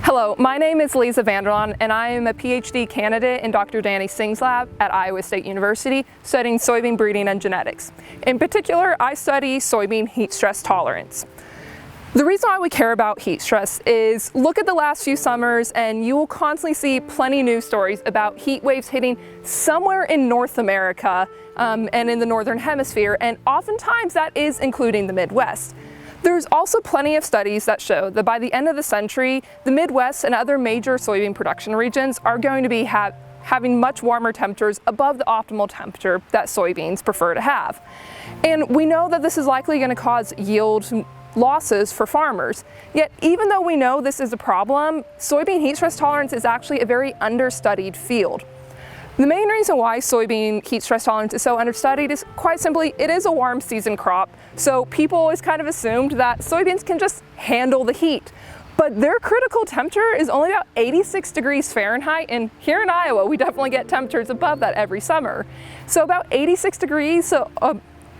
Hello, my name is Lisa Vanderlaan, and I am a PhD candidate in Dr. Danny Singh's lab at Iowa State University studying soybean breeding and genetics. In particular, I study soybean heat stress tolerance. The reason why we care about heat stress is look at the last few summers and you will constantly see plenty of news stories about heat waves hitting somewhere in North America and in the Northern Hemisphere, and oftentimes that is including the Midwest. There's also plenty of studies that show that by the end of the century, the Midwest and other major soybean production regions are going to be having much warmer temperatures above the optimal temperature that soybeans prefer to have. And we know that this is likely going to cause yield losses for farmers. Yet, even though we know this is a problem, soybean heat stress tolerance is actually a very understudied field. The main reason why soybean heat stress tolerance is so understudied is quite simply it is a warm season crop, so people always kind of assumed that soybeans can just handle the heat. But their critical temperature is only about 86 degrees Fahrenheit, and here in Iowa we definitely get temperatures above that every summer. So about 86 degrees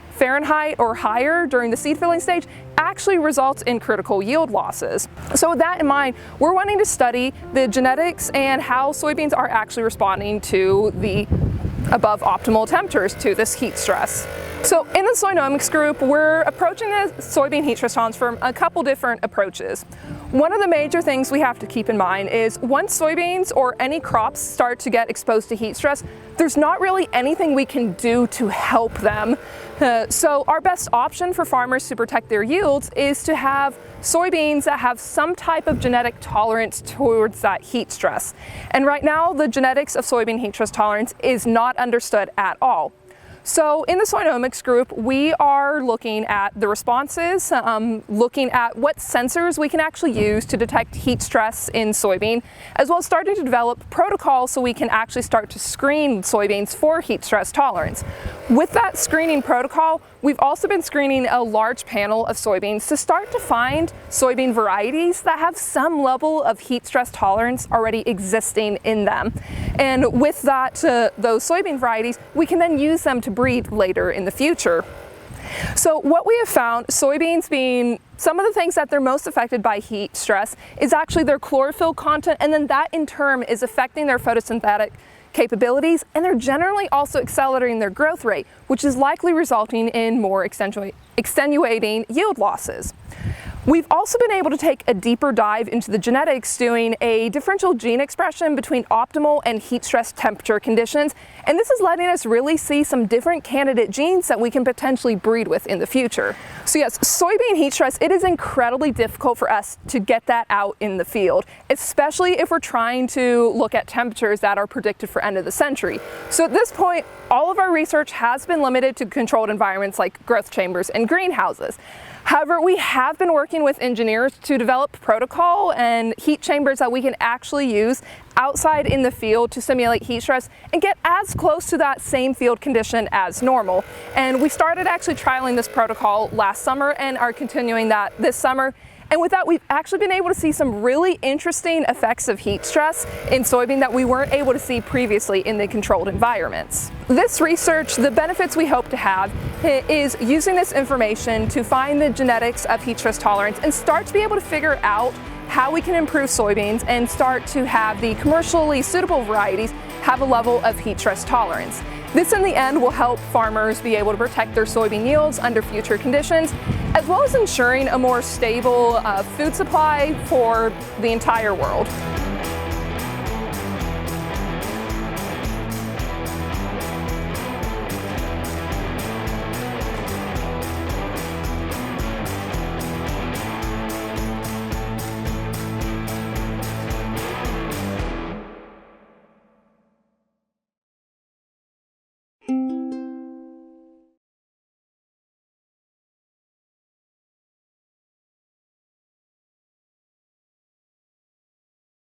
Fahrenheit or higher during the seed filling stage actually results in critical yield losses. So with that in mind, we're wanting to study the genetics and how soybeans are actually responding to the above optimal temperatures to this heat stress. So in the Soynomics group, we're approaching the soybean heat stress tolerance from a couple different approaches. One of the major things we have to keep in mind is once soybeans or any crops start to get exposed to heat stress, there's not really anything we can do to help them. So our best option for farmers to protect their yields is to have soybeans that have some type of genetic tolerance towards that heat stress. And right now, the genetics of soybean heat stress tolerance is not understood at all. So in the Soynomics group, we are looking at the responses, looking at what sensors we can actually use to detect heat stress in soybean, as well as starting to develop protocols so we can actually start to screen soybeans for heat stress tolerance. With that screening protocol, we've also been screening a large panel of soybeans to start to find soybean varieties that have some level of heat stress tolerance already existing in them. And with that, those soybean varieties, we can then use them to breed later in the future. So what we have found, soybeans being some of the things that they're most affected by heat stress is actually their chlorophyll content, and then that in turn is affecting their photosynthetic capabilities, and they're generally also accelerating their growth rate, which is likely resulting in more extenuating yield losses. We've also been able to take a deeper dive into the genetics, doing a differential gene expression between optimal and heat stress temperature conditions, and this is letting us really see some different candidate genes that we can potentially breed with in the future. So yes, soybean heat stress, it is incredibly difficult for us to get that out in the field, especially if we're trying to look at temperatures that are predicted for end of the century. So at this point, all of our research has been limited to controlled environments like growth chambers and greenhouses. However, we have been working with engineers to develop protocol and heat chambers that we can actually use outside in the field to simulate heat stress and get as close to that same field condition as normal. And we started actually trialing this protocol last summer and are continuing that this summer. And with that, we've actually been able to see some really interesting effects of heat stress in soybean that we weren't able to see previously in the controlled environments. This research, the benefits we hope to have is using this information to find the genetics of heat stress tolerance and start to be able to figure out how we can improve soybeans and start to have the commercially suitable varieties have a level of heat stress tolerance. This in the end will help farmers be able to protect their soybean yields under future conditions, as well as ensuring a more stable food supply for the entire world.